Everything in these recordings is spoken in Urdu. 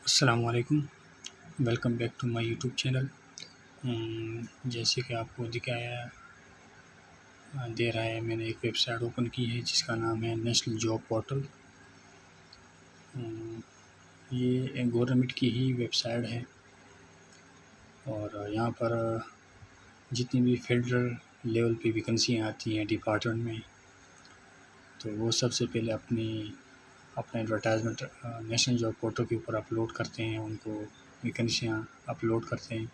السلام علیکم، welcome back to my YouTube channel. جیسے کہ آپ کو دکھایا دے رہا ہے، میں نے ایک ویب سائٹ اوپن کی ہے جس کا نام ہے نیشنل جاب پورٹل۔ یہ گورنمنٹ کی ہی ویب سائٹ ہے اور یہاں پر جتنی بھی فیڈرل لیول پہ ویکنسیاں آتی ہیں ڈپارٹمنٹ میں، تو وہ سب سے پہلے اپنا ایڈورٹائزمنٹ نیشنل جاب پورٹل کے اوپر اپلوڈ کرتے ہیں، ان کو ویکنسیاں اپلوڈ کرتے ہیں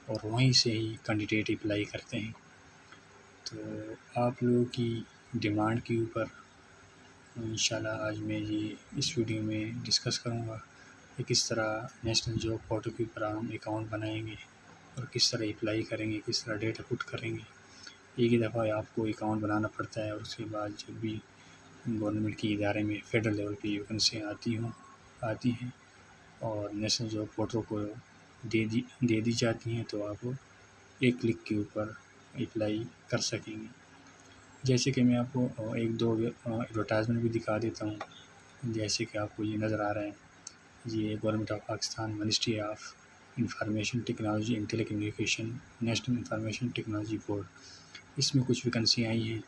اور وہیں سے ہی کینڈیڈیٹ اپلائی کرتے ہیں۔ تو آپ لوگوں کی ڈیمانڈ کے اوپر انشاءاللہ آج میں اس ویڈیو میں ڈسکس کروں گا کہ کس طرح نیشنل جاب پورٹل کے اوپر ہم اکاؤنٹ بنائیں گے اور کس طرح اپلائی کریں گے، کس طرح ڈیٹا پٹ کریں گے۔ ایک ہی دفعہ آپ کو اکاؤنٹ بنانا پڑتا ہے اور اس کے بعد جب بھی گورنمنٹ کے ادارے میں فیڈرل لیول پہ ویکنسیاں آتی ہیں اور نیشنل جاب پورٹل کو دے دی جاتی ہیں تو آپ ایک کلک کے اوپر اپلائی کر سکیں گے۔ جیسے کہ میں آپ کو ایک دو ایڈورٹائزمنٹ بھی دکھا دیتا ہوں۔ جیسے کہ آپ کو یہ نظر آ رہا ہے، یہ government of Pakistan ministry of information technology and telecommunication national information technology board, اس میں کچھ ویکنسی آئی ہیں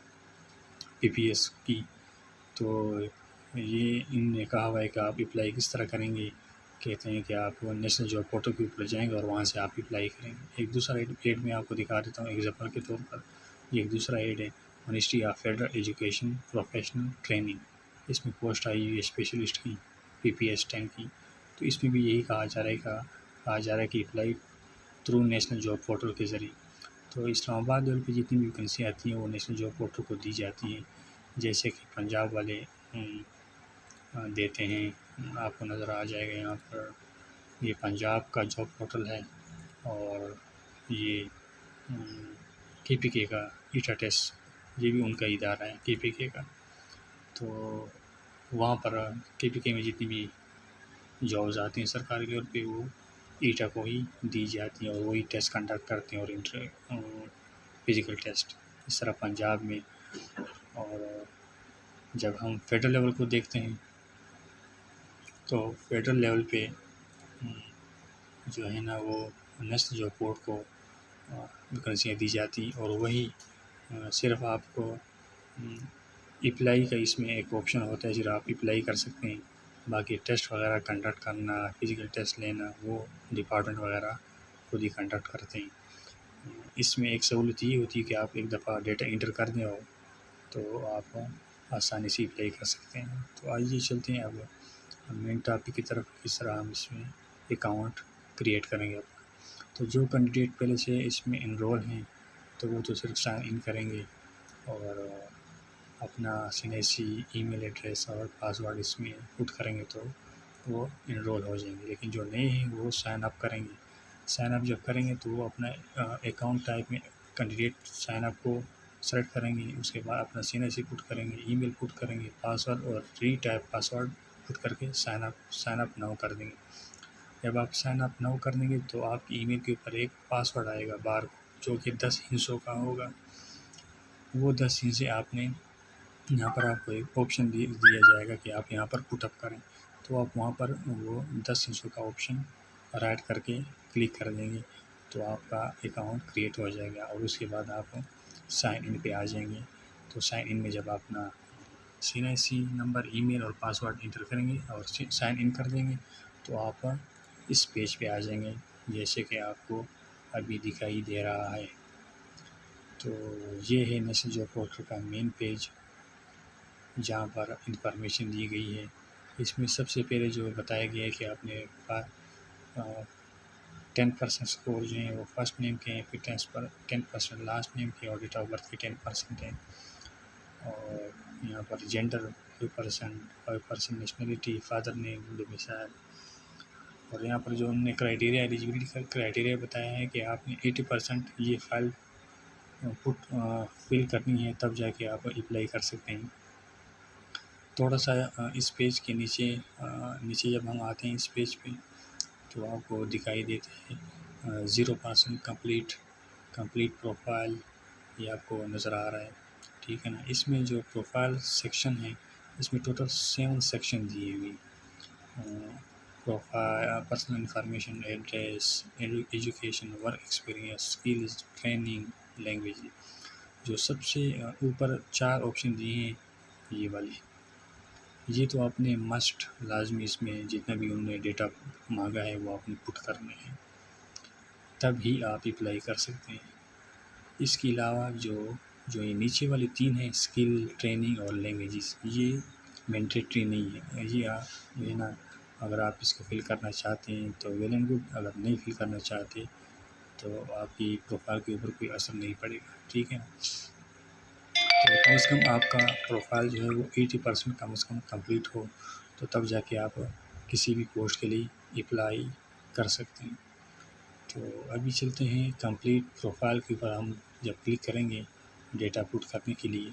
پی پی ایس کی۔ تو یہ ان نے کہا ہوا ہے کہ آپ اپلائی کس طرح کریں گے، کہتے ہیں کہ آپ نیشنل جاب پورٹل کے اوپر جائیں گے اور وہاں سے آپ اپلائی کریں گے۔ ایک دوسرا ایڈ میں آپ کو دکھا دیتا ہوں ایگزامپل کے طور پر۔ یہ ایک دوسرا ایڈ ہے ministry of federal education professional training, اس میں پوسٹ آئی ہوئی ہے اسپیشلسٹ کی پی پی ایس 10 کی۔ تو اس میں بھی یہی کہا جا رہا ہے کہ apply through national job portal کے ذریعے۔ تو اسلام آباد لیول پہ جتنی بھی ویکنسی آتی ہیں وہ نیشنل جاب پورٹل کو دی جاتی ہیں۔ جیسے کہ پنجاب والے دیتے ہیں، آپ کو نظر آ جائے گا یہاں پر، یہ پنجاب کا جاب پورٹل ہے اور یہ کے پی کے کا ایٹا ٹیسٹ، یہ بھی ان کا ادارہ ہے کے پی کے کا۔ تو وہاں پر کے پی کے میں جتنی بھی جابز آتی ہیں سرکاری لیول پہ وہ ایٹا کو ہی دی جاتی ہیں اور وہی ٹیسٹ کنڈکٹ کرتے ہیں اور فزیکل ٹیسٹ۔ اس طرح پنجاب میں، اور جب ہم فیڈرل لیول کو دیکھتے ہیں تو فیڈرل لیول پہ جو ہے نا وہ نیشنل جاب بورڈ کو ویکنسیاں دی جاتی اور وہی صرف آپ کو اپلائی کا اس میں ایک آپشن ہوتا ہے، صرف آپ اپلائی کر سکتے ہیں، باقی ٹیسٹ وغیرہ کنڈکٹ کرنا، فزیکل ٹیسٹ لینا، وہ ڈپارٹمنٹ وغیرہ خود ہی کنڈکٹ کرتے ہیں۔ اس میں ایک سہولت یہ ہوتی ہے کہ آپ ایک دفعہ ڈیٹا انٹر کر دیں ہو تو آپ آسانی سے اپلائی کر سکتے ہیں۔ تو آئیے چلتے ہیں اب مین ٹاپک کی طرف، کس طرح ہم اس میں اکاؤنٹ کریٹ کریں گے۔ تو جو کینڈیڈیٹ پہلے سے اس میں انرول ہیں تو وہ تو صرف سائن ان کریں گے اور اپنا CNSC ای میل ایڈریس اور پاسورڈ اس میں پٹ کریں گے تو وہ انرول ہو جائیں گے۔ لیکن جو نئے ہیں وہ سائن اپ کریں گے۔ سائن اپ جب کریں گے تو وہ اپنا اکاؤنٹ ٹائپ میں کینڈیڈیٹ سائن اپ کو سلیکٹ کریں گے، اس کے بعد اپنا CNSC پٹ کریں گے، ای میل پٹ کریں گے، پاسورڈ اور ری ٹائپ پاسورڈ پٹ کر کے سائن اپ ناؤ کر دیں گے۔ جب آپ سائن اپ ناؤ کر دیں گے تو آپ کی ای میل کے اوپر ایک پاسورڈ آئے گا بار جو کہ 10 ہندسوں کا ہوگا۔ وہ 10 ہندسے آپ نے یہاں پر آپ کو ایک آپشن دیا جائے گا کہ آپ یہاں پر پٹ اپ کریں، تو آپ وہاں پر وہ 10 ہندسوں کا آپشن رائٹ کر کے کلک کر دیں گے تو آپ کا اکاؤنٹ کریٹ ہو جائے گا اور اس کے بعد آپ سائن ان پہ آ جائیں گے۔ تو سائن ان میں جب آپ اپنا CNSC نمبر، ای میل اور پاسورڈ انٹر کریں گے اور سائن ان کر دیں گے تو آپ اس پیج پہ آ جائیں گے جیسے کہ آپ کو ابھی دکھائی دے رہا ہے۔ تو یہ ہے نیشنل جاب پورٹل کا مین پیج جہاں پر انفارمیشن دی گئی ہے۔ اس میں سب سے پہلے جو بتایا گیا ہے کہ آپ نے 10% اسکور جو ہیں وہ فرسٹ نیم کے ہیں، پھر 10% لاسٹ نیم کے اور ڈیٹ آف برتھ کے 10% ہیں، اور یہاں پر gender 5% nationality, father name, domicile, اور یہاں پر جو ہم نے کرائٹیریا، ایلیجبلٹی کا کرائٹیریا بتایا ہے کہ آپ نے 80% یہ فائل فل کرنی ہے تب جا کے آپ اپلائی کر سکتے ہیں۔ تھوڑا سا اس پیج کے نیچے جب ہم آتے ہیں اس پیج پہ تو آپ کو دکھائی دیتے ہیں 0% کمپلیٹ پروفائل، یہ آپ کو نظر آ رہا ہے، ٹھیک ہے نا۔ اس میں جو پروفائل سیکشن ہے اس میں ٹوٹل 7 سیکشن دیے ہوئے، profile, personal information, address, education, work experience, skills, training, language. جو سب سے اوپر 4 آپشن دیے ہیں یہ والے، یہ تو آپ نے مسٹ لازمی اس میں جتنا بھی انہوں نے ڈیٹا مانگا ہے وہ آپ نے پٹ کرنے ہیں، تب ہی آپ اپلائی کر سکتے ہیں۔ اس کے علاوہ جو یہ نیچے والے 3 ہیں، اسکل، ٹریننگ اور لینگویجز، یہ مینڈیٹری نہیں ہے، یہ نا اگر آپ اس کو فل کرنا چاہتے ہیں تو ویل اینڈ گڈ، اگر نہیں فل کرنا چاہتے تو آپ کی پروفائل کے اوپر کوئی اثر نہیں پڑے گا، ٹھیک ہے نا۔ تو کم از کم آپ کا پروفائل جو ہے وہ 80% کم از کم کمپلیٹ ہو، تو تب جا کے آپ کسی بھی پوسٹ کے لیے اپلائی کر سکتے ہیں۔ تو ابھی چلتے ہیں کمپلیٹ پروفائل کے اوپر، ہم جب کلک کریں گے ڈیٹا پٹ کرنے کے لیے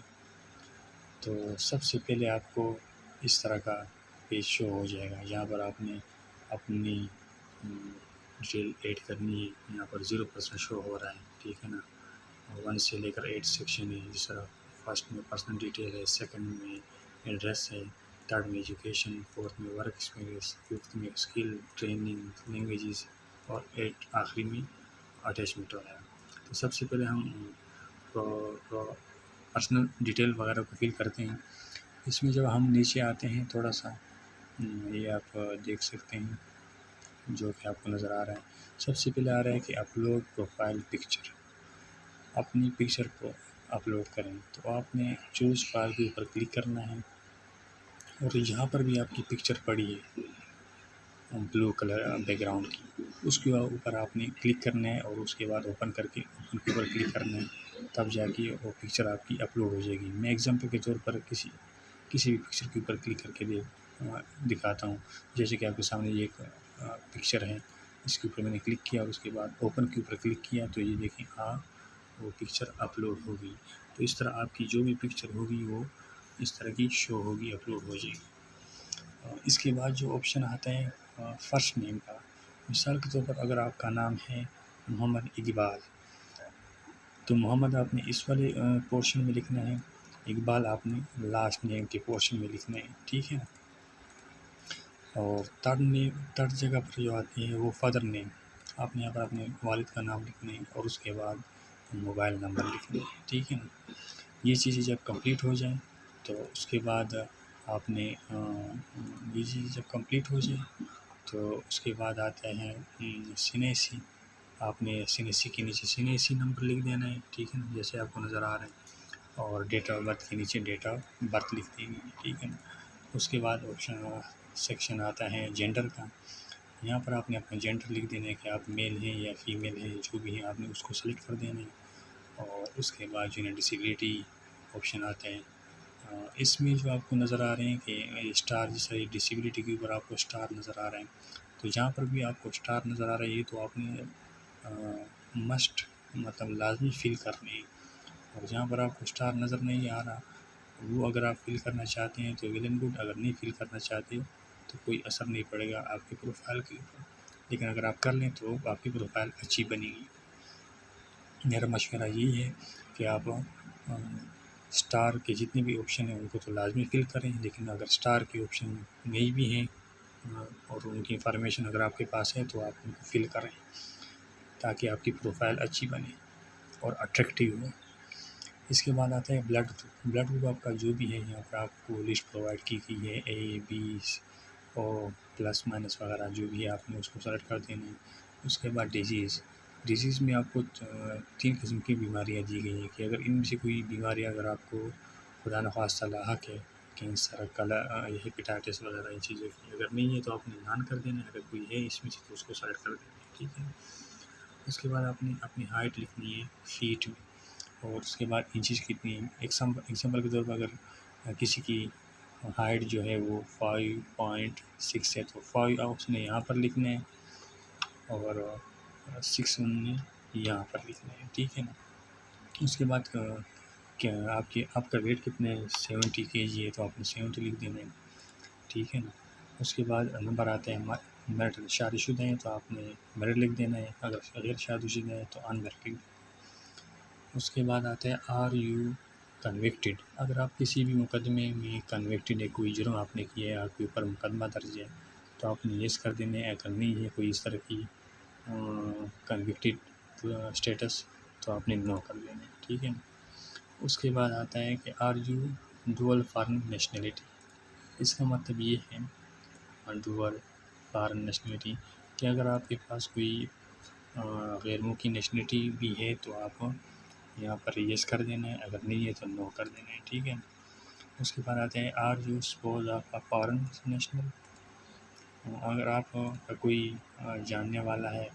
تو سب سے پہلے آپ کو اس طرح کا پیج شو ہو جائے گا، جہاں پر آپ نے اپنی ڈیٹیل ایڈ کرنی ہے۔ یہاں پر 0% شو ہو رہا ہے، ٹھیک ہے نا۔ 1 سے لے کر 8 سیکشن ہے، جس طرح فرسٹ میں پرسنل ڈیٹیل ہے، سیکنڈ میں ایڈریس ہے، تھرڈ میں ایجوکیشن، فورتھ میں ورک ایکسپیرینس، ففتھ میں اسکل، ٹریننگ، لینگویجز، اور 8 آخری میں اٹیچمنٹ ہو رہا ہے۔ تو سب سے پہلے ہم پرسنل ڈیٹیل وغیرہ کو فل کرتے ہیں۔ اس میں جب ہم نیچے آتے ہیں تھوڑا سا، یہ آپ دیکھ سکتے ہیں جو کہ آپ کو نظر آ رہا ہے، سب سے پہلے آ رہا ہے کہ اپلوڈ پروفائل پکچر، اپنی پکچر کو اپلوڈ کریں۔ تو آپ نے چوز فائل کے اوپر کلک کرنا ہے، اور جہاں پر بھی آپ کی پکچر پڑی ہے بلو کلر بیک گراؤنڈ کی، اس کے اوپر آپ نے کلک کرنا ہے، اور اس کے بعد اوپن کر کے اوپن کے اوپر کلک کرنا ہے، تب جا کے وہ پکچر آپ کی اپلوڈ ہو جائے گی۔ میں ایگزامپل کے طور پر کسی بھی پکچر کے اوپر کلک کر کے دکھاتا ہوں، جیسے کہ آپ کے سامنے یہ ایک پکچر ہے، اس کے اوپر میں نے کلک کیا اور اس کے بعد اوپن کے اوپر کلک کیا، تو یہ دیکھیں وہ پکچر اپلوڈ ہو گئی۔ تو اس طرح آپ کی جو بھی پکچر ہوگی وہ اس طرح کی شو ہوگی، اپلوڈ ہو جائے گی۔ اس کے بعد جو آپشن آتا ہے فرسٹ نیم کا، مثال کے طور پر اگر آپ کا نام ہے محمد اقبال، تو محمد آپ نے اس والے پورشن میں لکھنا ہے، اقبال آپ نے لاسٹ نیم کے پورشن میں لکھنا ہے، ٹھیک ہے نا۔ اور تھرڈ جگہ پر جو آتی ہے وہ فادر نیم، آپ نے یہاں پر اپنے والد کا نام لکھنا ہے اور اس کے بعد موبائل نمبر لکھنا ہے، ٹھیک ہے نا۔ یہ چیزیں جب کمپلیٹ ہو جائیں تو اس کے بعد آپ نے یہ چیز جب کمپلیٹ ہو جائے تو اس کے بعد آتا ہے سینیسی، آپ نے سینیسی کے نیچے سینیسی نمبر لکھ دینا ہے، ٹھیک ہے نا، جیسے آپ کو نظر آ رہا ہے، اور ڈیٹ آف برتھ کے نیچے ڈیٹ آف برتھ لکھ دینی ہے، ٹھیک ہے نا۔ اس کے بعد سیکشن آتا ہے جینڈر کا، یہاں پر آپ نے اپنا جینڈر لکھ دینا ہے کہ آپ میل ہیں یا فیمیل ہیں، جو بھی ہے آپ نے اس کو سلیکٹ کر دینا ہے۔ اور اس کے بعد جو ہے ڈسیبلٹی آپشن آتا ہے، اس میں جو آپ کو نظر آ رہے ہیں کہ اسٹار، جس طرح ڈسیبلٹی کے اوپر آپ کو اسٹار نظر آ رہے ہیں، تو جہاں پر بھی آپ کو اسٹار نظر آ رہا ہے یہ تو آپ نے مسٹ مطلب لازمی فل کرنے ہیں، اور جہاں پر آپ کو اسٹار نظر نہیں آ رہا وہ اگر آپ فل کرنا چاہتے ہیں تو ویل اینڈ گڈ، اگر نہیں فل کرنا چاہتے تو کوئی اثر نہیں پڑے گا آپ کی پروفائل کے اوپر، لیکن اگر آپ کر لیں تو آپ کی پروفائل اچھی بنے گی۔ میرا مشورہ یہی ہے کہ آپ اسٹار کے جتنے بھی آپشن ہیں ان کو تو لازمی فل کریں، لیکن اگر اسٹار کے آپشن نہیں بھی ہیں اور ان کی انفارمیشن اگر آپ کے پاس ہے تو آپ ان کو فل کریں تاکہ آپ کی پروفائل اچھی بنے اور اٹریکٹیو ہو۔ اس کے بعد آتا ہے بلڈ گروپ آپ کا جو بھی ہے، یہاں پر آپ کو لسٹ پرووائڈ کی گئی ہے، اے بی او پلس مائنس وغیرہ جو بھی ہے آپ نے اس کو سلیکٹ کر دینا ہے۔ اس کے بعد ڈیزیز میں آپ کو 3 قسم کی بیماریاں دی گئی ہیں کہ اگر ان میں سے کوئی بیماری اگر آپ کو خدا نخواستہ لاحق ہے، کینسر، ہیپیٹائٹس وغیرہ ان چیزوں کی اگر نہیں ہے تو آپ نے نان کر دینا ہے، اگر کوئی ہے اس میں سے تو اس کو سلیکٹ کر دینا ہے، ٹھیک ہے۔ اس کے بعد آپ نے اپنی ہائٹ لکھنی ہے فیٹ میں، اور اس کے بعد انچیز کتنی ہے۔ ایگزامپل کے طور پر اگر کسی کی ہائٹ جو ہے وہ 5.6 ہے تو 5 اس نے یہاں پر لکھنا ہے اور 6 نے یہاں پر لکھنا ہے، ٹھیک ہے نا۔ اس کے بعد کیا آپ کا ویٹ کتنا ہے، 70 kg ہے تو آپ نے 70 لکھ دینا ہے، ٹھیک ہے نا۔ اس کے بعد نمبر آتا ہے میرٹ، شادی شدہ ہیں تو آپ نے میرٹ لکھ دینا ہے، اگر غیر شادی شدہ ہے تو ان میرٹ لکھ دینا ہے۔ اس کے بعد آتا ہے آر یو کنوکٹڈ، اگر آپ کسی بھی مقدمے میں کنوکٹڈ ہے، کوئی جرم آپ نے کیا ہے، آپ کے اوپر مقدمہ درج ہے تو آپ نے یس کر دینا ہے. اگر نہیں ہے کوئی اس طرح کی کنوکٹیڈ اسٹیٹس تو آپ نے نو کر دینا ہے. ٹھیک ہے. اس کے بعد آتا ہے کہ are you dual foreign nationality. اس کا مطلب یہ ہے ڈوئل فارن نیشنلٹی کہ اگر آپ کے پاس کوئی غیر ملکی نیشنلٹی بھی ہے تو آپ یہاں پر یس کر دینا ہے. اگر نہیں ہے تو نو کر دینا ہے. ٹھیک ہے. اس کے بعد آتے ہیں are you spouse of a foreign national. اگر آپ کا کوئی جاننے والا ہے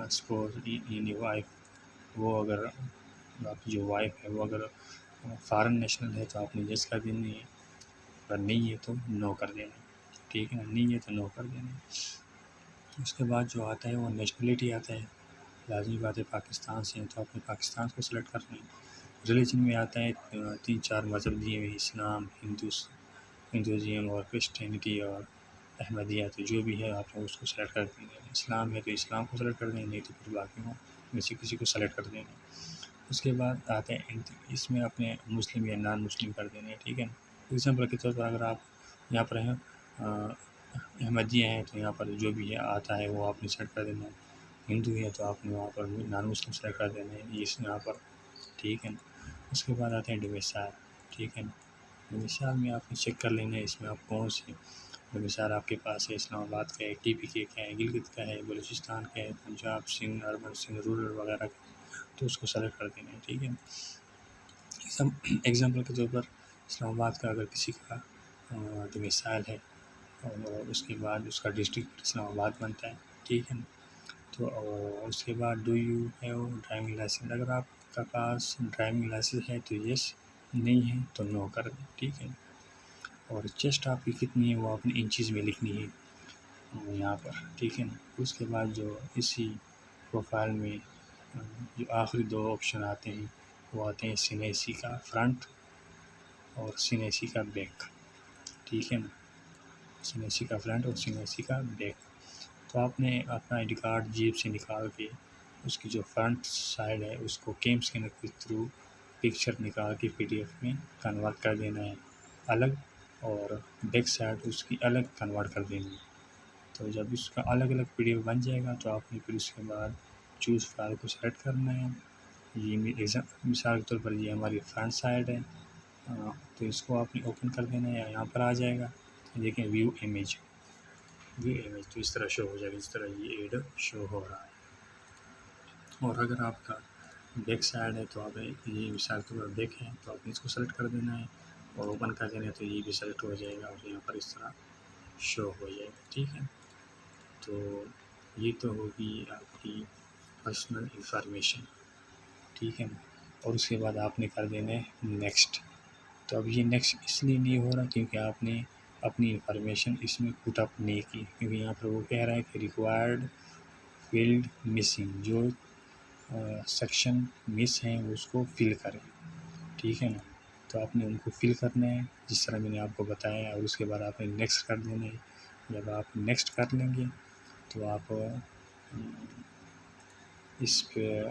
سپوز یعنی وائف، وہ اگر آپ کی جو وائف ہے وہ اگر فارن نیشنل ہے تو آپ نے یس کر دینی ہے. اگر نہیں ہے تو نو کر دینا ہے. ٹھیک ہے نا. نہیں ہے تو نو کر دینا ہے. اس کے بعد جو آتا ہے وہ نیشنلٹی آتا ہے. لازمی بات ہے پاکستان سے ہیں تو آپ نے پاکستان کو سلیکٹ کرنا ہے. ریلیجن میں آتا ہے 3-4 مذہب دیے ہوئے، اسلام، ہندوازم اور کرسچینٹی اور احمدیہ. تو جو بھی ہے آپ نے اس کو سلیکٹ کر دینا ہے. اسلام ہے تو اسلام کو سلیکٹ کر دیں، نہیں تو پھر باقیوں میں سے کسی کو سلیکٹ کر دینا ہے. اس کے بعد آتے ہیں اس میں اپنے مسلم یا نان مسلم کر دینا ہے. ٹھیک ہے. ایگزامپل کے طور پر اگر آپ یہاں پر ہیں احمدیہ ہیں تو یہاں پر جو بھی ہے آتا ہے وہ آپ نے سلیکٹ کر دینا ہے. ہندو ہے تو آپ نے وہاں پر نان مسلم سلیکٹ کر دینا ہے اس یہاں پر. ٹھیک ہے. اس کے بعد آتے ہیں ڈومیسائل. ٹھیک ہے. ڈومیسائل میں آپ نے چیک کر لینا ہے اس میں آپ کون سے ڈومیسائل آپ کے پاس ہے. اسلام آباد کا ہے، ٹی پی کے کا ہے، گلگت کا ہے، بلوچستان کا ہے، پنجاب، سندھ، اربن سندھ، رورل وغیرہ کا، تو اس کو سلیکٹ کر دینا ہے. ٹھیک ہے. ایگزامپل کے طور پر اسلام آباد کا اگر کسی کا ڈومیسائل ہے اور اس کے بعد اس کا ڈسٹرکٹ اسلام آباد بنتا ہے. ٹھیک ہے. تو اس کے بعد do you have driving licence. اگر آپ کا پاس ڈرائیونگ لائسنس ہے تو یس، نہیں ہے تو نو کر دیں. ٹھیک ہے. اور چیسٹ آپ کی کتنی ہے وہ اپنی انچیز میں لکھنی ہے یہاں پر. ٹھیک ہے. اس کے بعد جو اسی پروفائل میں جو آخری 2 آپشن آتے ہیں وہ آتے ہیں سینیسی کا فرنٹ اور سینیسی کا بیک. ٹھیک ہے نا. سینیسی کا فرنٹ اور سینیسی کا بیک. تو آپ نے اپنا آئی ڈی کارڈ جیب سے نکال کے اس کی جو فرنٹ سائڈ ہے اس کو کیم اسکینر کے تھرو پکچر نکال کے پی ڈی ایف میں کنورٹ کر دینا ہے الگ، اور بیک سائڈ اس کی الگ کنورٹ کر دینی ہے. تو جب اس کا الگ الگ پی ڈی ایف بن جائے گا تو آپ نے پھر اس کے بعد چوز فائل کو سلیکٹ کرنا ہے. یہ مثال کے طور پر یہ ہماری فرنٹ سائڈ ہے تو اس کو آپ نے اوپن کر دینا ہے. یہاں پر آ جائے گا دیکھیں ویو امیج تو اس طرح شو ہو جائے گا جس طرح یہ ایڈ شو ہو رہا ہے. اور اگر آپ کا بیک سائڈ ہے تو آپ یہ مثال کے طور پر بیک ہے تو آپ نے اس کو سلیکٹ کر دینا ہے اور اوپن کر دینا ہے تو یہ بھی سلیکٹ ہو جائے گا اور یہاں پر اس طرح شو ہو جائے گا. ٹھیک ہے. تو یہ تو ہوگی آپ کی پرسنل انفارمیشن. ٹھیک ہے نا. اور اس کے بعد آپ نے کر دینا ہے نیکسٹ. تو اب یہ نیکسٹ اس لیے نہیں ہو رہا کیونکہ آپ نے اپنی انفارمیشن اس میں پٹ اپ نہیں کی، کیونکہ یہاں پر وہ کہہ رہا ہے کہ ریکوائرڈ فیلڈ مسنگ، جو سیکشن مس ہیں اس کو فل کریں. ٹھیک ہے نا. تو آپ نے ان کو فل کرنا ہے جس طرح میں نے آپ کو بتایا، اور اس کے بعد آپ نے نیکسٹ کر دینا ہے. جب آپ نیکسٹ کر لیں گے تو آپ اس پہ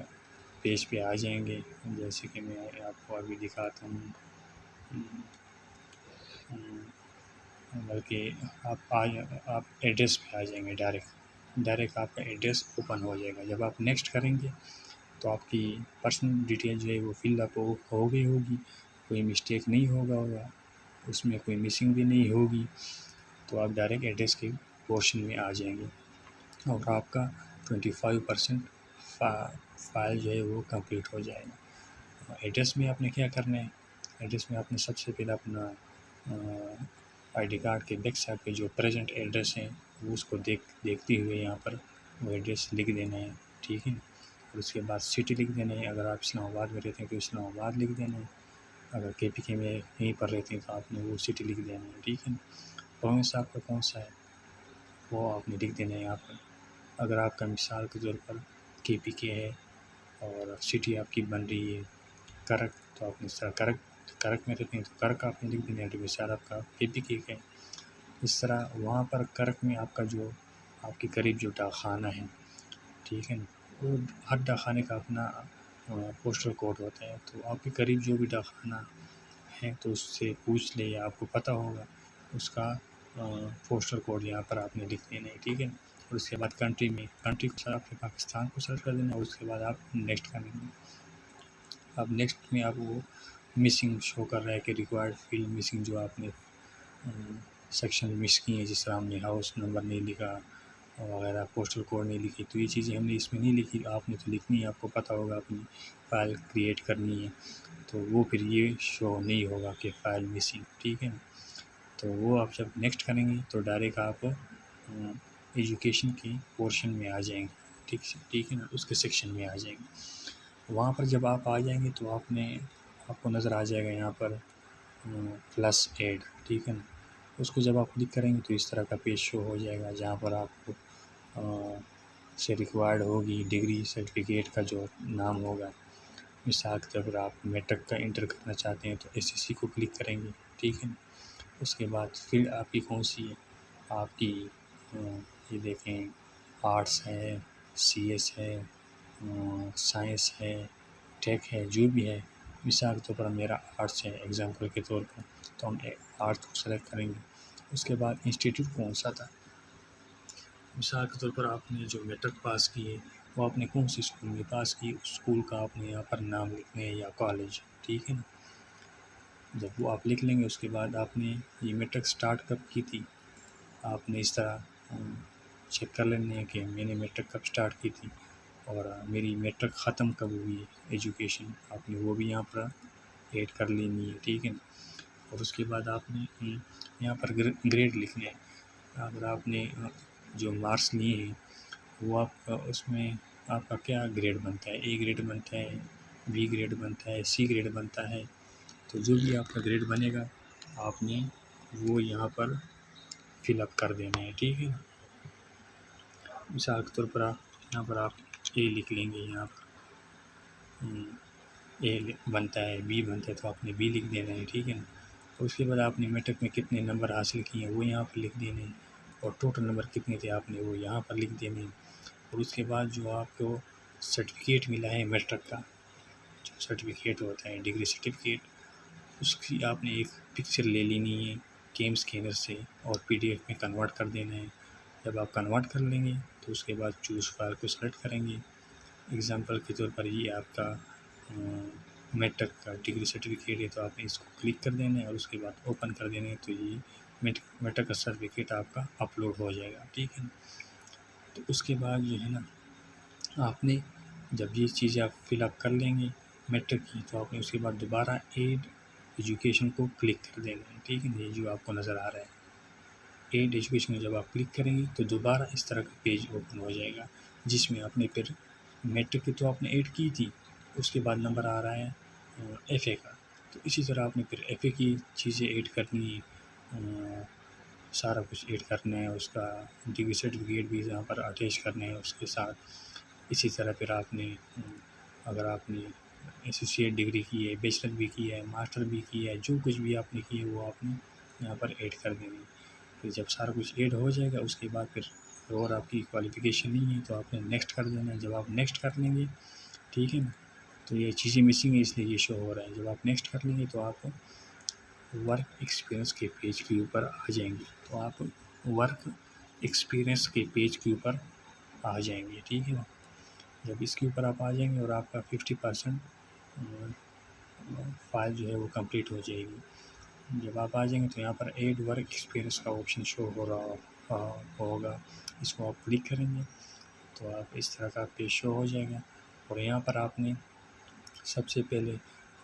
پیج پہ آ جائیں گے. جیسے کہ میں آپ کو ابھی دکھاتا ہوں، بلکہ آپ ایڈریس پہ آ جائیں گے. ڈائریکٹ آپ کا ایڈریس اوپن ہو جائے گا. جب آپ نیکسٹ کریں گے تو آپ کی پرسنل ڈیٹیل جو ہے وہ فل اپ ہو گئی ہوگی، کوئی مسٹیک نہیں ہوگا اس میں، کوئی مسنگ بھی نہیں ہوگی. تو آپ ڈائریکٹ ایڈریس کے پورشن میں آ جائیں گے اور آپ کا 25% فائل جو ہے وہ کمپلیٹ ہو جائے گا. ایڈریس میں آپ نے کیا کرنا ہے، ایڈریس میں آپ نے سب سے پہلے اپنا آئی ڈی کارڈ کے بیک سائڈ پہ جو پریزنٹ ایڈریس ہیں وہ اس کو دیکھتے ہوئے یہاں پر وہ ایڈریس لکھ دینا ہے. ٹھیک ہے. اور اس کے بعد سٹی لکھ دینا ہے. اگر آپ اسلام آباد میں رہتے ہیں تو اسلام آباد لکھ دینا ہے. اگر کے پی کے میں یہیں پر رہتے ہیں تو آپ نے وہ سٹی لکھ دینا ہے. ٹھیک ہے. پروونس آپ کا کون سا ہے وہ آپ نے لکھ دینا ہے یہاں پر. اگر آپ کا مثال کے طور پر کے پی کے ہے اور سٹی آپ کی بن رہی ہے کرک، تو آپ نے اس طرح کرک میں رہتے ہیں تو کرک آپ نے لکھ دینا ہے. مثال آپ کا کے پی کے ہے، اس طرح وہاں پر کرک میں آپ کا جو آپ کے قریب جو ڈاک خانہ ہے، ٹھیک ہے نا، وہ ہر ڈاک خانے کا اپنا پوسٹل کوڈ ہوتا ہے. تو آپ کے قریب جو بھی ڈاک خانہ ہے تو اس سے پوچھ لے یا آپ کو پتہ ہوگا اس کا پوسٹل کوڈ یہاں پر آپ نے لکھ دینا ہے، ٹھیک ہے نا۔ اور اس کے بعد کنٹری کو سر آپ نے پاکستان کو سلیکٹ کر دینا ہے، اور اس کے بعد آپ نیکسٹ کریں گے۔ اب نیکسٹ میں آپ وہ مسنگ شو کر رہا ہے کہ ریکوائرڈ فیلڈ مسنگ، جو آپ نے سیکشن مس کی ہیں، جس طرح ہم نے ہاؤس نمبر نہیں لکھا وغیرہ، پوسٹل کوڈ نہیں لکھی، تو یہ چیزیں ہم نے اس میں نہیں لکھی، آپ نے تو لکھنی ہے، آپ کو پتہ ہوگا اپنی فائل کریٹ کرنی ہے، تو وہ پھر یہ شو نہیں ہوگا کہ فائل مسنگ، ٹھیک ہے نا۔ تو وہ آپ جب نیکسٹ کریں گے تو ڈائریکٹ آپ ایجوکیشن کی پورشن میں آ جائیں گے، ٹھیک ہے نا، اس کے سیکشن میں آ جائیں گے۔ وہاں پر جب آپ آ جائیں گے تو آپ کو نظر آ جائے گا یہاں پر پلس ایڈ، ٹھیک ہے نا۔ اس کو جب آپ کلک کریں گے تو اس طرح کا پیج شو ہو جائے گا، جہاں پر آپ کو سے ریکوائرڈ ہوگی ڈگری سرٹیفکیٹ کا جو نام ہوگا۔ مثال کے طور پر آپ میٹرک کا انٹر کرنا چاہتے ہیں تو SSC کو کلک کریں گے، ٹھیک ہے نا۔ اس کے بعد فیلڈ آپ کی کون سی ہے، آپ کی یہ دیکھیں آرٹس ہے، CS ہے، سائنس ہے، ٹیک ہے، جو بھی ہے۔ مثال کے طور پر میرا آرٹس ہے ایگزامپل کے طور پر، تو ہم آرٹس کو سلیکٹ کریں گے۔ اس کے بعد انسٹیٹیوٹ کون سا تھا، مثال کے طور پر آپ نے جو میٹرک پاس کی ہے وہ آپ نے کون سی اسکول میں پاس کی، اس اسکول کا آپ نے یہاں پر نام لکھنا ہے یا کالج، ٹھیک ہے نا۔ جب وہ آپ لکھ لیں گے اس کے بعد آپ نے یہ میٹرک سٹارٹ کب کی تھی، آپ نے اس طرح چیک کر لینا ہے کہ میں نے میٹرک کب سٹارٹ کی تھی، اور میری میٹرک ختم کب ہوئی ہے ایجوکیشن، آپ نے وہ بھی یہاں پر ایڈ کر لینی ہے، ٹھیک ہے نا۔ اور اس کے بعد آپ نے یہاں پر گریڈ لکھنا ہے، اگر آپ نے جو مارکس لیے ہیں وہ آپ کا اس میں آپ کا کیا گریڈ بنتا ہے، A گریڈ بنتا ہے، B گریڈ بنتا ہے، C گریڈ بنتا ہے، تو جو بھی آپ کا گریڈ بنے گا آپ نے وہ یہاں پر فل اپ کر دینا ہے، ٹھیک ہے نا۔ مثال کے طور پر یہاں پر آپ A لکھ لیں گے، یہاں پر A بنتا ہے، B بنتا ہے تو آپ نے B لکھ دینا ہے، ٹھیک ہے نا۔ اور اس کے بعد آپ نے میٹرک میں کتنے نمبر حاصل کیے ہیں وہ یہاں پر لکھ دینے ہیں، اور ٹوٹل نمبر کتنے تھے آپ نے وہ یہاں پر لکھ دینے ہیں۔ اور اس کے بعد جو آپ کو سرٹیفکیٹ ملا ہے میٹرک کا، جو سرٹیفکیٹ ہوتا ہے ڈگری سرٹیفکیٹ، اس کی آپ نے ایک پکچر لے لینی ہے کیم اسکینر سے، اور PDF میں کنورٹ کر دینا ہے۔ جب آپ کنورٹ کر لیں گے تو اس کے بعد چوز فائل کو سلیکٹ کریں گے۔ ایگزامپل کے طور پر یہ آپ کا میٹرک کا ڈگری سرٹیفکیٹ ہے تو آپ نے اس کو کلک کر دینا ہے، اور اس کے بعد اوپن کر دینا ہے، تو یہ میٹرک کا سرٹیفکیٹ آپ کا اپلوڈ ہو جائے گا، ٹھیک ہے نا۔ تو اس کے بعد جو ہے نا آپ نے جب یہ چیزیں آپ فل اپ کر لیں گے میٹرک کی، تو آپ نے اس کے بعد دوبارہ ایڈ ایجوکیشن کو کلک کر دینا ہے، ٹھیک ہے نا۔ یہ جو آپ کو نظر آ رہا ہے ایڈ ایجوکیشن میں جب آپ کلک کریں گے تو دوبارہ اس طرح کا پیج اوپن ہو جائے گا، جس میں آپ نے پھر میٹرک کی تو آپ نے ایڈ کی تھی، اس کے بعد نمبر آ رہا ہے FA کا، تو اسی طرح آپ نے پھر FA کی چیزیں ایڈ کرنی ہے، سارا کچھ ایڈ کرنا ہے، اس کا ڈگری سرٹیفکیٹ بھی یہاں پر اٹیچ کرنا ہے اس کے ساتھ۔ اسی طرح پھر آپ نے اگر آپ نے ایسوسیٹ ڈگری کی ہے، بیچلر بھی کی ہے، ماسٹر بھی کی ہے، جو کچھ بھی آپ نے کی ہے وہ آپ نے یہاں پر ایڈ کر دینی ہے۔ پھر جب سارا کچھ ایڈ ہو جائے گا اس کے بعد پھر اور آپ کی کوالیفیکیشن نہیں ہے تو آپ نے نیکسٹ کر دینا ہے۔ جب آپ نیکسٹ کر لیں گے، ٹھیک ہے نا، تو یہ چیزیں مسنگ ہیں اس لیے یہ شو ہو رہا ہے۔ جب آپ نیکسٹ کر لیں گے تو آپ ورک ایکسپیرئنس کے پیج کے اوپر آ جائیں گے، تو آپ ورک ایکسپیرئنس کے پیج کے اوپر آ جائیں گے، ٹھیک ہے نا۔ جب اس کے اوپر آپ آ جائیں گے اور آپ کا 50% فائل جو ہے وہ کمپلیٹ ہو جائے گی۔ جب آپ آ جائیں گے تو یہاں پر ایڈ ورک ایکسپیرئنس کا آپشن شو ہو رہا ہوگا، اس کو آپ کلک کریں گے تو آپ اس طرح کا پیج شو ہو جائے گا۔ اور یہاں پر آپ نے سب سے پہلے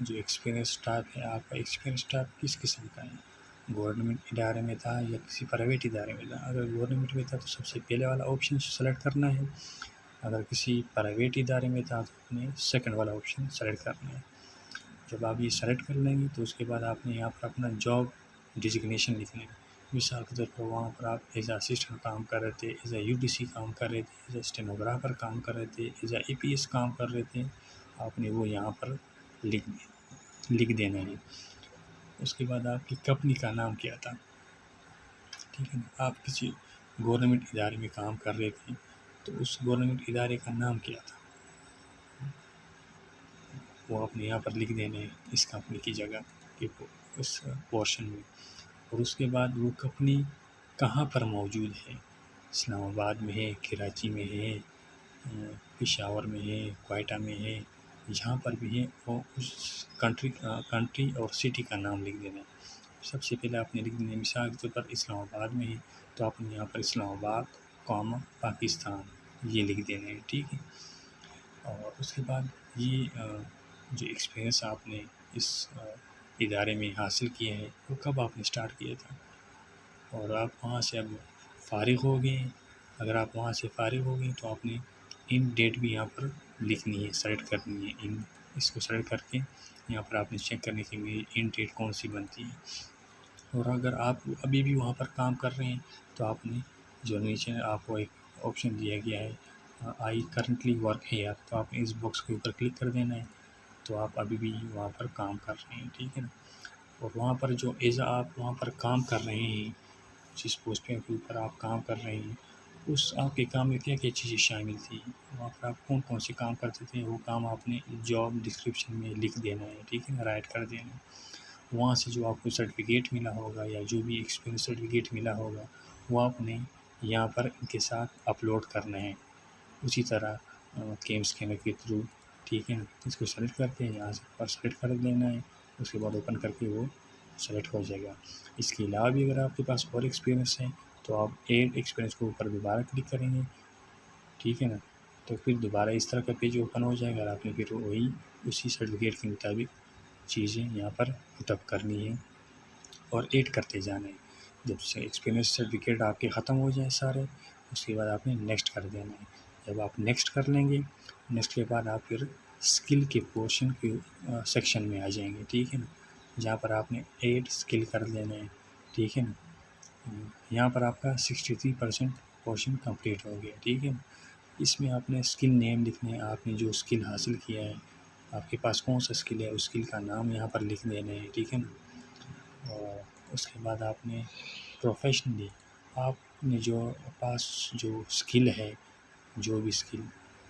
جو ایکسپیرئنس ٹائپ ہے، آپ کا ایکسپیرئنس ٹائپ کس قسم کا ہے، گورنمنٹ ادارے میں تھا یا کسی پرائیویٹ ادارے میں تھا۔ اگر گورنمنٹ میں تھا تو سب سے پہلے والا آپشن سلیکٹ کرنا ہے، اگر کسی پرائیویٹ ادارے میں تھا تو آپ نے سیکنڈ والا آپشن سلیکٹ کرنا ہے۔ جب آپ یہ سلیکٹ کر لیں گے تو اس کے بعد آپ نے یہاں پر اپنا جاب ڈیزگنیشن لکھنا ہے۔ مثال کے طور پر وہاں پر آپ ایز اے اسسٹنٹ کام کر رہے تھے، ایز اے UDC کام کر رہے تھے، ایز اے اسٹینوگرافر کام کر رہے تھے، ایز اے APS کام کر رہے تھے، آپ نے وہ یہاں پر لکھ دینا ہے۔ اس کے بعد آپ کی کمپنی کا نام کیا تھا، ٹھیک ہے نا، آپ کسی گورنمنٹ ادارے میں کام کر رہے تھے تو اس گورنمنٹ ادارے کا نام کیا تھا وہ آپ نے یہاں پر لکھ دینا ہے اس کمپنی کی جگہ اس پورشن میں۔ اور اس کے بعد وہ کمپنی کہاں پر موجود ہے، اسلام آباد میں ہے، کراچی میں ہے، پشاور میں ہے، کوئٹہ میں ہے، جہاں پر بھی ہے وہ اس کنٹری اور سٹی کا نام لکھ دینا ہے۔ سب سے پہلے آپ نے لکھ دینا ہے، مثال کے طور پر اسلام آباد میں ہے تو آپ نے یہاں پر اسلام آباد پاکستان یہ لکھ دینا ہے، ٹھیک ہے۔ اور اس کے بعد یہ جو ایکسپیرئنس آپ نے اس ادارے میں حاصل کیا ہے وہ کب آپ نے اسٹارٹ کیا تھا، اور آپ وہاں سے اب فارغ ہو گئے ہیں۔ اگر آپ وہاں سے فارغ ہو گئے تو آپ نے ان ڈیٹ بھی یہاں پر لکھنی ہے، سلیکٹ کرنی ہے، اس کو سلیکٹ کر کے یہاں پر آپ نے چیک کرنے کے لیے ان ڈیٹ کون سی بنتی ہے۔ اور اگر آپ ابھی بھی وہاں پر کام کر رہے ہیں تو آپ نے جو نیچے آپ کو ایک آپشن دیا گیا ہے آئی کرنٹلی ورک ہیئر، تو آپ نے اس باکس کے اوپر کلک کر دینا ہے، تو آپ ابھی بھی وہاں پر کام کر رہے ہیں، ٹھیک ہے نا۔ اور وہاں پر جو آپ وہاں پر کام کر رہے ہیں، جس پوسٹ کے اوپر آپ کام کر رہے ہیں، اس آپ کے کام میں کیا کیا چیزیں شامل تھی، وہاں پر آپ کون کون سے کام کرتے تھے، وہ کام آپ نے جاب ڈسکرپشن میں لکھ دینا ہے، ٹھیک ہے نا، رائٹ کر دینا ہے۔ وہاں سے جو آپ کو سرٹیفکیٹ ملا ہوگا یا جو بھی ایکسپیرئنس سرٹیفکیٹ ملا ہوگا وہ آپ نے یہاں پر ان کے ساتھ اپلوڈ کرنا ہے، اسی طرح کیم اسکینر کے تھرو، ٹھیک ہے نا۔ اس کو سلیکٹ کر کے یہاں سے پر سلیکٹ کر دینا ہے، اس کے بعد اوپن کر کے وہ سلیکٹ ہو جائے گا۔ اس کے علاوہ بھی اگر آپ کے پاس اور ایکسپیرئنس ہے تو آپ ایڈ ایکسپیرئنس کو اوپر دوبارہ کلک کریں گے، ٹھیک ہے نا، تو پھر دوبارہ اس طرح کا پیج اوپن ہو جائے گا، اور آپ نے پھر وہی اسی سرٹیفکیٹ کے مطابق چیزیں یہاں پر پٹ اپ کرنی ہے اور ایڈ کرتے جانا ہے۔ جب سے ایکسپیرئنس سرٹیفکیٹ آپ کے ختم ہو جائیں سارے، اس کے بعد آپ نے نیکسٹ کر دینا ہے۔ جب آپ نیکسٹ کر لیں گے، نیکسٹ کے بعد آپ پھر اسکل کے پورشن کے سیکشن میں آ جائیں گے، ٹھیک ہے نا، جہاں پر آپ نے ایڈ اسکل کر دینا ہے، ٹھیک ہے نا۔ یہاں پر آپ کا 63% پورشن کمپلیٹ ہو گیا، ٹھیک ہے نا۔ اس میں آپ نے اسکل نیم لکھنا ہے، آپ نے جو اسکل حاصل کیا ہے، آپ کے پاس کون سا اسکل ہے، اس اسکل کا نام یہاں پر لکھ دینا ہے، ٹھیک ہے نا۔ اور اس کے بعد آپ نے پروفیشنلی آپ نے جو پاس جو اسکل ہے، جو بھی اسکل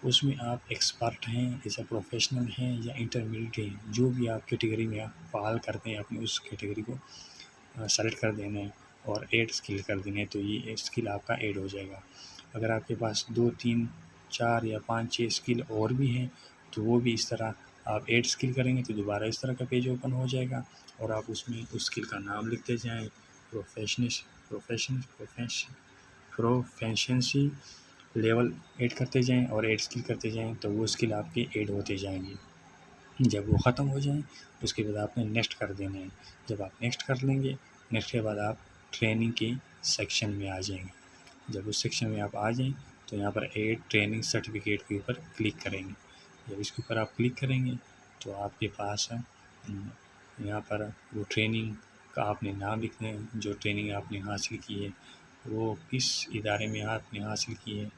اس میں آپ ایکسپرٹ ہیں، ایز اے پروفیشنل ہیں یا انٹرمیڈیٹ ہیں، جو بھی آپ کیٹیگری میں آپ فعال کرتے ہیں، اپنی اس کیٹیگری کو سلیکٹ کر دینا ہے اور ایڈ اسکل کر دینا ہے، تو یہ اسکل آپ کا ایڈ ہو جائے گا۔ اگر آپ کے پاس 2 3 4 یا 5 6 اسکل اور بھی ہیں تو وہ بھی اس طرح آپ ایڈ اسکل کریں گے تو دوبارہ اس طرح کا پیج اوپن ہو جائے گا، اور آپ اس میں اس اسکل کا نام لکھتے جائیں، پروفیشنسی لیول ایڈ کرتے جائیں اور ایڈ اسکل کرتے جائیں، تو وہ اسکل آپ کے ایڈ ہوتے جائیں گے۔ جب وہ ختم ہو جائیں اس کے بعد آپ نے نیکسٹ کر دینا ہے۔ جب آپ نیکسٹ کر لیں گے، نیکسٹ کے بعد آپ ٹریننگ کے سیکشن میں آ جائیں گے۔ جب اس سیکشن میں آپ آ جائیں تو یہاں پر ایڈ ٹریننگ سرٹیفکیٹ کے اوپر کلک کریں گے۔ جب اس کے اوپر آپ کلک کریں گے تو آپ کے پاس یہاں پر وہ ٹریننگ کا آپ نے نام لکھنا ہے، جو ٹریننگ آپ نے حاصل کی ہے وہ کس ادارے میں آپ نے حاصل کی ہے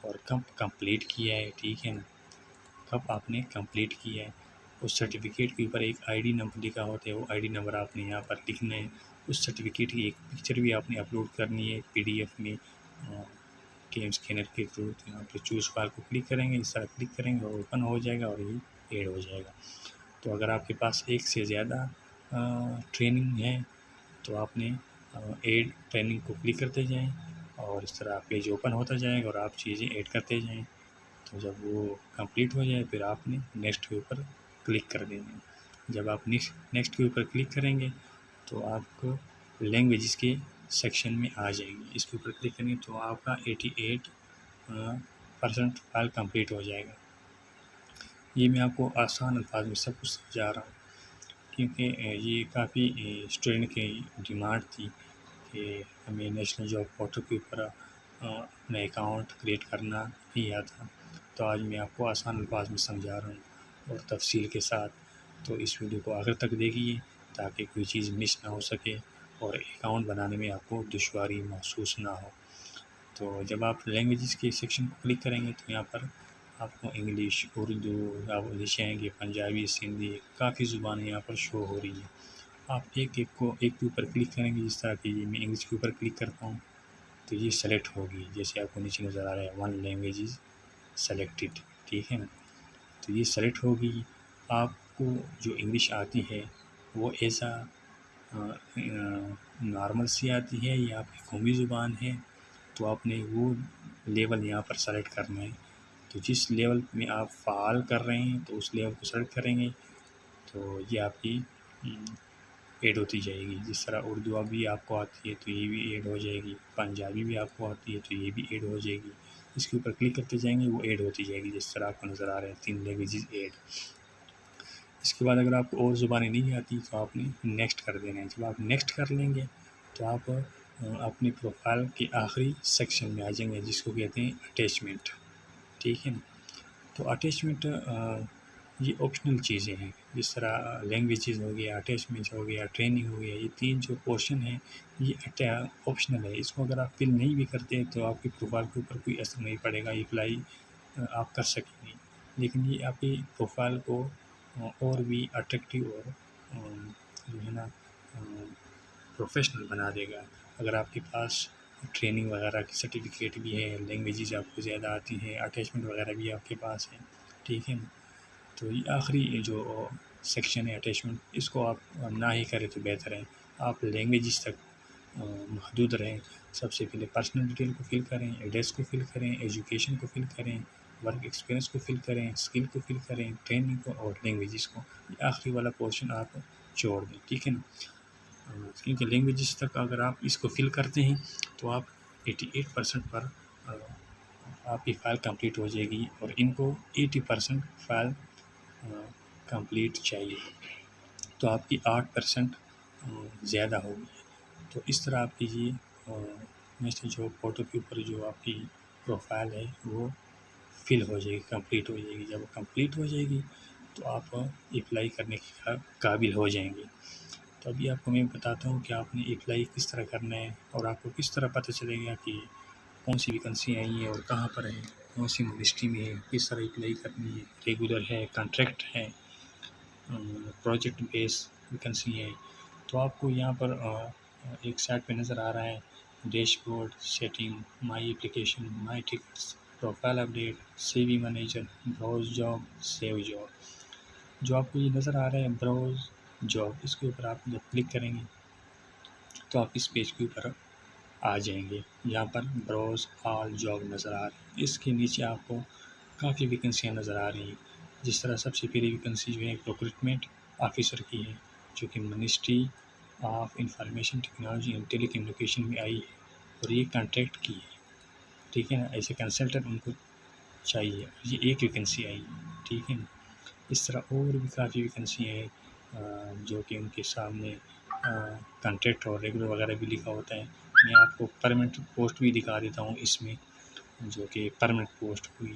اور کب کمپلیٹ کیا ہے، ٹھیک ہے نا، کب آپ نے کمپلیٹ کیا ہے۔ اس سرٹیفکیٹ کے اوپر ایک آئی ڈی نمبر لکھا ہوتا ہے، وہ آئی ڈی نمبر آپ نے یہاں پر لکھنا ہے۔ اس سرٹیفکیٹ کی ایک پکچر بھی آپ نے اپلوڈ کرنی ہے PDF میں کیم اسکینر کے تھرو، یہاں پہ چوز فائل کو کلک کریں گے، اس طرح کلک کریں گے اور اوپن ہو جائے گا اور یہ ایڈ ہو جائے گا۔ تو اگر آپ کے پاس ایک سے زیادہ ٹریننگ ہے تو آپ نے ایڈ ٹریننگ کو کلک کرتے جائیں اور اس طرح پیج اوپن ہوتا جائے گا اور آپ چیزیں ایڈ کرتے جائیں۔ تو جب وہ کمپلیٹ ہو جائے پھر آپ نے نیکسٹ کے اوپر کلک کر دینا ہے۔ جب آپ نیکسٹ کے اوپر کلک کریں گے تو آپ کو لینگویجز کے سیکشن میں آ جائیں گے، اس کے اوپر کلک کریں گے تو آپ کا 88% فائل کمپلیٹ ہو جائے گا۔ یہ میں آپ کو آسان الفاظ میں سب کچھ سمجھا رہا ہوں کیونکہ یہ کافی اسٹوڈنٹ کی ڈیمانڈ تھی کہ ہمیں نیشنل جاب پورٹل کے اوپر اپنا اکاؤنٹ کریٹ کرنا نہیں آتا، تو آج میں آپ کو آسان الفاظ میں سمجھا رہا ہوں اور تفصیل کے ساتھ۔ تو اس ویڈیو کو آخر تک دیکھیے تاکہ کوئی چیز مس نہ ہو سکے اور اکاؤنٹ بنانے میں آپ کو دشواری محسوس نہ ہو۔ تو جب آپ لینگویجز کے سیکشن کو کلک کریں گے تو یہاں پر آپ کو انگلش، اردو، آپ لکھیں گے پنجابی، سندھی، کافی زبانیں یہاں پر شو ہو رہی ہیں۔ آپ ایک کے اوپر کلک کریں گے، جس طرح کہ میں انگلش کے اوپر کلک کرتا ہوں تو یہ سلیکٹ ہوگی، جیسے آپ کو نیچے نظر آ رہا ہے 1 لینگویج از سلیکٹڈ، ٹھیک ہے نا۔ تو یہ سلیکٹ ہوگی۔ آپ کو جو انگلش آتی ہے وہ ایسا نارمل سی آتی ہے یا آپ کی قومی زبان ہے، تو آپ نے وہ لیول یہاں پر سلیکٹ کرنا ہے۔ تو جس لیول میں آپ فعال کر رہے ہیں تو اس لیول کو سلیکٹ کریں گے تو یہ آپ کی ایڈ ہوتی جائے گی۔ جس طرح اردو بھی آپ کو آتی ہے تو یہ بھی ایڈ ہو جائے گی، پنجابی بھی آپ کو آتی ہے تو یہ بھی ایڈ ہو جائے گی۔ اس کے اوپر کلک کرتے جائیں گے وہ ایڈ ہوتی جائے گی، جس طرح آپ کو نظر آ رہے ہیں 3 لینگویجز ایڈ۔ اس کے بعد اگر آپ کو اور زبانیں نہیں آتی تو آپ نے نیکسٹ کر دینا ہے۔ جب آپ نیکسٹ کر لیں گے تو آپ اپنی پروفائل کے آخری سیکشن میں آ جائیں گے، جس کو کہتے ہیں اٹیچمنٹ، ٹھیک ہے نا۔ تو اٹیچمنٹ یہ آپشنل چیزیں ہیں، جس طرح لینگویجز ہو گیا، اٹیچمنٹ ہو گیا، ٹریننگ ہو گیا، یہ 3 جو پورشن ہیں یہ آپشنل ہے۔ اس کو اگر آپ فل نہیں بھی کرتے تو آپ کی پروفائل کے اوپر کوئی اثر نہیں پڑے گا، اپلائی آپ کر سکیں گے، لیکن یہ آپ کی پروفائل کو اور بھی اٹریکٹیو اور جو ہے نا پروفیشنل بنا دے گا۔ اگر آپ کے پاس ٹریننگ وغیرہ کی سرٹیفکیٹ بھی ہے، لینگویجز آپ کو زیادہ آتی ہیں، اٹیچمنٹ وغیرہ بھی آپ کے پاس ہے، ٹھیک ہے نا۔ تو یہ آخری جو سیکشن ہے اٹیچمنٹ، اس کو آپ نہ ہی کریں تو بہتر ہے۔ آپ لینگویجز تک محدود رہیں۔ سب سے پہلے پرسنل ڈیٹیل کو فل کریں، ایڈریس کو فل کریں، ایجوکیشن کو فل کریں، ورک ایکسپیرینس کو فل کریں، اسکل کو فل کریں، ٹریننگ کو اور لینگویجز کو۔ یہ آخری والا پورشن آپ چھوڑ دیں، ٹھیک ہے نا۔ کیونکہ لینگویجز تک اگر آپ اس کو فل کرتے ہیں تو آپ 88% پر آپ کی فائل کمپلیٹ ہو جائے گی، اور ان کو 80% فائل کمپلیٹ چاہیے، تو آپ کی 8% زیادہ ہوگی۔ تو اس طرح آپ کیجیے، نیکسٹ جو فوٹو کے اوپر جو آپ کی پروفائل ہے وہ فل ہو جائے گی، کمپلیٹ ہو جائے گی۔ جب وہ کمپلیٹ ہو جائے گی تو آپ اپلائی کرنے کے قابل ہو جائیں گے۔ تو ابھی آپ کو میں بتاتا ہوں کہ آپ نے اپلائی کس طرح کرنا ہے، اور آپ کو کس طرح پتہ چلے گا کہ کون سی ویکنسی آئی ہیں اور کہاں پر ہے، کون سی منسٹری میں ہے، کس طرح اپلائی کرنی ہے، ریگولر ہے، کانٹریکٹ ہے، پروجیکٹ بیس ویکنسی ہے۔ تو آپ کو یہاں پر ایک سائٹ پہ نظر آ رہا ہے dashboard, setting, my application, my tickets, profile update, C V manager, browse job, save job. جو آپ کو یہ نظر آ رہا ہے براؤز جاب، اس کے اوپر آپ جب کلک کریں گے تو آپ اس پیج کے اوپر آ جائیں گے۔ یہاں پر براؤز آل جاب نظر آ رہی ہے، اس کے نیچے آپ کو کافی ویکنسیاں نظر آ رہی ہیں۔ جس طرح سب سے پہلی ویکنسی جو ہے پروکریٹمنٹ آفیسر کی ہے، جو کہ ministry of information technology and telecommunication میں آئی ہے، اور یہ کانٹریکٹ کی ہے، ٹھیک ہے نا۔ ایسے کنسلٹنٹ ان کو چاہیے، یہ ایک ویکنسی آئی ہے، ٹھیک ہے نا۔ اس طرح اور بھی کافی ویکنسی ہیں جو کہ ان کے سامنے کانٹریکٹ اور ریگولر وغیرہ بھی لکھا ہوتا ہے۔ میں آپ کو پرمنٹ پوسٹ بھی دکھا دیتا ہوں اس میں، جو کہ پرمنٹ پوسٹ ہوئی۔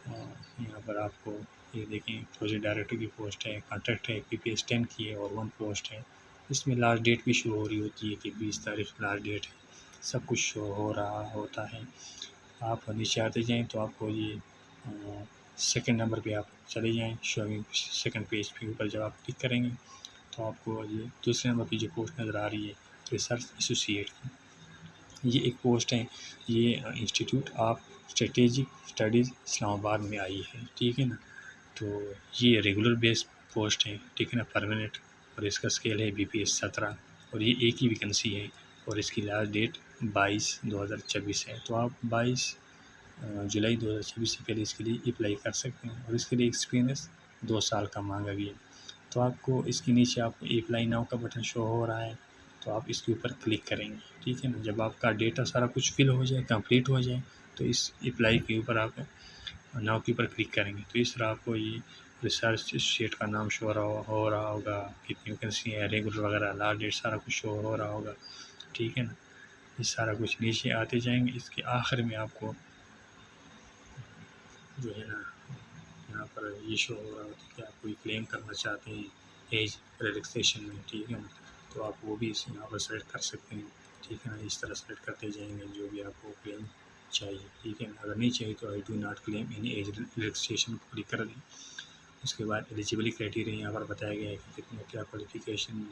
یہاں پر آپ کو یہ دیکھیں پروجیکٹ ڈائریکٹر کی پوسٹ ہے، کانٹریکٹ ہے، PPS-10 کی ہے، اور 1 پوسٹ ہے۔ اس میں لاسٹ ڈیٹ بھی شو ہو رہی ہوتی ہے کہ 20 تاریخ لاسٹ ڈیٹ ہے، سب کچھ شو ہو رہا ہوتا ہے۔ آپ نیچے آتے جائیں تو آپ کو یہ سیکنڈ نمبر پہ آپ چلے جائیں، شوئنگ سیکنڈ پیج کے اوپر جب آپ کلک کریں گے تو آپ کو یہ دوسرے نمبر پہ جو پوسٹ نظر آ رہی ہے ریسرچ ایسوسیٹ کی، یہ ایک پوسٹ ہے، یہ انسٹیٹیوٹ آف اسٹریٹجک اسٹڈیز اسلام آباد میں آئی ہے، ٹھیک ہے نا۔ تو یہ ریگولر بیس پوسٹ ہے، ٹھیک ہے نا، پرماننٹ، اور اس کا اسکیل ہے BPS 17، اور یہ ایک ہی ویکنسی ہے، اور اس کی لاسٹ ڈیٹ 22/2024 ہے۔ تو آپ 22 جولائی 2024 سے پہلے اس کے لیے اپلائی کر سکتے ہیں، اور اس کے لیے ایکسپیرینس 2 سال کا مانگا گیا۔ تو آپ کو اس کے نیچے آپ کو اپلائی ناؤ کا بٹن شو ہو رہا ہے، تو آپ اس کے اوپر کلک کریں گے، ٹھیک ہے نا۔ جب آپ کا ڈیٹا سارا کچھ فل ہو جائے، کمپلیٹ ہو جائے، تو اس اپلائی کے اوپر آپ ناؤ کے اوپر کلک کریں گے۔ تو اس طرح آپ کو یہ ریسرچ شیٹ کا نام شو ہو رہا ہوگا، کتنی ویکنسی ہے، ریگولر وغیرہ، لاسٹ ڈیٹ، سارا کچھ شو ہو رہا ہوگا، ٹھیک ہے نا۔ یہ سارا کچھ نیچے آتے جائیں گے، اس کے آخر میں آپ کو جو ہے نا یہاں پر یہ شو ہو رہا ہوتا ہے کہ آپ کوئی کلیم کرنا چاہتے ہیں ایج ریلیکسیشن میں، ٹھیک ہے نا، تو آپ وہ بھی اس یہاں پر سلیکٹ کر سکتے ہیں، ٹھیک ہے نا۔ اس طرح سلیکٹ کرتے جائیں گے جو بھی آپ کو کلیم چاہیے، ٹھیک ہے نا۔ اگر نہیں چاہیے تو I do not claim any age relaxation کو کلک کر دیں۔ اس کے بعد ایلیجیبلٹی کرائٹیریا یہاں پر بتایا گیا ہے کہ کتنا کیا کوالیفیکیشن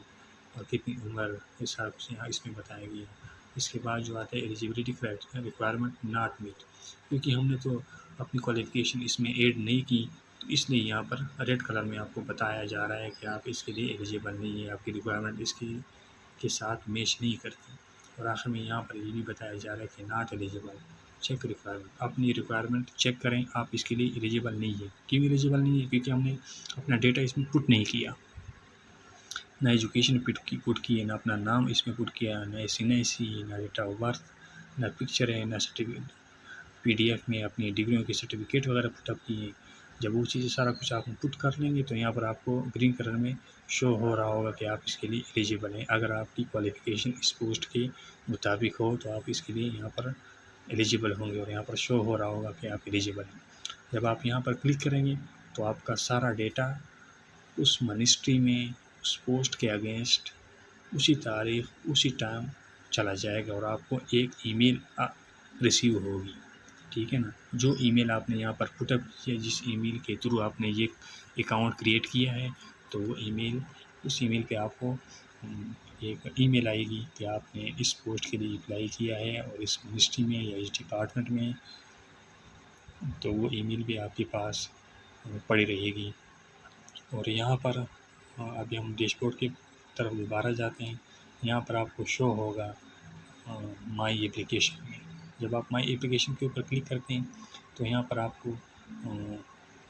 اور کتنی عمر، یہ سارا کچھ یہاں اس میں بتایا گیا ہے۔ اس کے بعد جو آتا ہے ایلیجیبلٹی ریکوائرمنٹ ناٹ میٹ، کیونکہ ہم نے تو اپنی کوالیفیکیشن اس میں ایڈ نہیں کی، تو اس لیے یہاں پر ریڈ کلر میں آپ کو بتایا جا رہا ہے کہ آپ اس کے لیے ایلیجیبل نہیں ہے، آپ کی ریکوائرمنٹ اس کی کے ساتھ میچ نہیں کرتی۔ اور آخر میں یہاں پر یہ بھی بتایا جا رہا ہے کہ ناٹ ایلیجیبل چیک ریکوائرمنٹ، اپنی ریکوائرمنٹ چیک کریں، آپ اس کے لیے ایلیجیبل نہیں ہے۔ کیوں ایلیجیبل نہیں ہے؟ کیونکہ ہم نے اپنا ڈیٹا اس میں پٹ نہیں کیا، نہ ایجوکیشن پٹ کی ہے، نہ اپنا نام اس میں پٹ کیا، نہ SNIC، نہ ڈیٹ آف برتھ، نہ پکچر ہے، نہ سرٹیفکیٹ PDF میں اپنی ڈگریوں کے سرٹیفکیٹ وغیرہ پٹ اپ کیے۔ جب وہ چیزیں سارا کچھ آپ پٹ کر لیں گے تو یہاں پر آپ کو گرین کلر میں شو ہو رہا ہوگا کہ آپ اس کے لیے ایلیجیبل ہیں۔ اگر آپ کی کوالیفیکیشن اس پوسٹ کے مطابق ہو تو آپ اس کے لیے یہاں پر ایلیجیبل ہوں گے، اور یہاں پر شو ہو رہا ہوگا کہ آپ ایلیجیبل ہیں۔ جب آپ یہاں پر کلک کریں گے تو آپ کا سارا ڈیٹا اس منسٹری میں اس پوسٹ کے اگینسٹ اسی تاریخ اسی ٹائم چلا جائے گا، اور آپ کو ایک ای میل ریسیو ہوگی، ٹھیک ہے نا۔ جو ای میل آپ نے یہاں پر پٹ اپ کیا، جس ای میل کے تھرو آپ نے یہ اکاؤنٹ کریٹ کیا ہے، تو وہ ای میل، اس ای میل پہ آپ کو ایک ای میل آئے گی کہ آپ نے اس پوسٹ کے لیے اپلائی کیا ہے اور اس منسٹری میں یا اس ڈپارٹمنٹ میں، تو وہ ای میل بھی آپ کے پاس پڑی رہے گی۔ اور یہاں پر ابھی ہم ڈیش بورڈ کی طرف دوبارہ جاتے ہیں، یہاں پر آپ کو شو ہوگا مائی اپلیکیشن میں۔ جب آپ مائی اپلیکیشن کے اوپر کلک کرتے ہیں تو یہاں پر آپ کو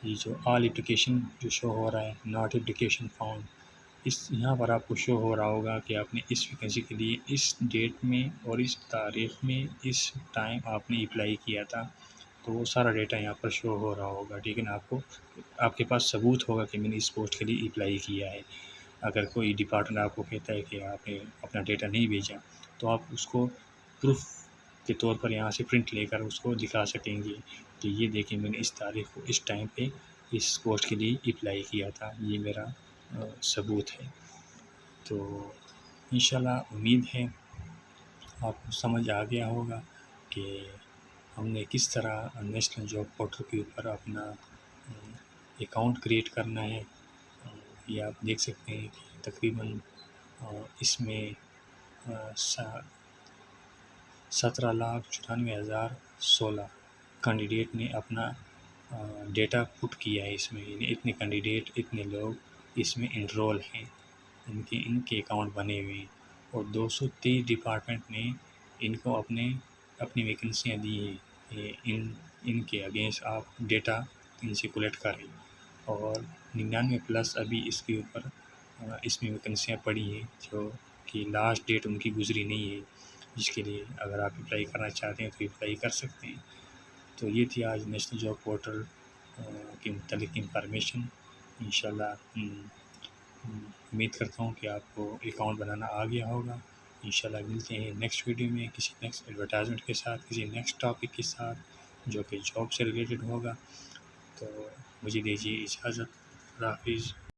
یہ جو آل اپلیکیشن جو شو ہو رہا ہے، ناٹ اپلیکیشن فاؤنڈ، یہاں پر آپ کو شو ہو رہا ہوگا کہ آپ نے اس ویکینسی کے لیے اس ڈیٹ میں اور اس تاریخ میں اس ٹائم آپ نے اپلائی کیا تھا، تو وہ سارا ڈیٹا یہاں پر شو ہو رہا ہوگا، ٹھیک ہے نا۔ آپ کے پاس ثبوت ہوگا کہ میں نے اس پوسٹ کے لیے اپلائی کیا ہے۔ اگر کوئی ڈپارٹمنٹ آپ کو کہتا ہے کہ آپ نے اپنا ڈیٹا نہیں بھیجا، تو آپ اس کو پروف کے طور پر یہاں سے پرنٹ لے کر اس کو دکھا سکیں گے کہ یہ دیکھیں میں نے اس تاریخ کو اس ٹائم پہ اس پوسٹ کے لیے اپلائی کیا تھا، یہ میرا ثبوت ہے۔ تو انشاءاللہ امید ہے آپ کو سمجھ آ گیا ہوگا کہ ہم نے کس طرح نیشنل جاب پورٹل کے اوپر اپنا اکاؤنٹ کریٹ کرنا ہے۔ یہ آپ دیکھ سکتے ہیں کہ تقریباً اس میں 17,94,016 کینڈیڈیٹ نے اپنا ڈیٹا پٹ کیا ہے اس میں، یعنی اتنے کینڈیڈیٹ، اتنے لوگ اس میں انرول ہیں، ان کے اکاؤنٹ بنے ہوئے ہیں، اور 223 ڈپارٹمنٹ نے ان کو اپنی ویکنسیاں دی ہیں، ان کے اگینسٹ آپ ڈیٹا ان سے کلیکٹ کریں، اور 99+ ابھی اس کے اوپر اس میں ویکنسیاں پڑی ہیں جو کہ لاسٹ ڈیٹ ان کی گزری نہیں ہے، جس کے لیے اگر آپ اپلائی کرنا چاہتے ہیں تو اپلائی کر سکتے ہیں۔ تو یہ تھی آج نیشنل جاب پورٹل کے متعلق انفارمیشن۔ انشاءاللہ امید کرتا ہوں کہ آپ کو اکاؤنٹ بنانا آ گیا ہوگا۔ انشاءاللہ ملتے ہیں نیکسٹ ویڈیو میں کسی نیکسٹ ایڈورٹائزمنٹ کے ساتھ، کسی نیکسٹ ٹاپک کے ساتھ جو کہ جاب سے ریلیٹڈ ہوگا۔ تو مجھے دیجیے اجازت، اللہ حافظ۔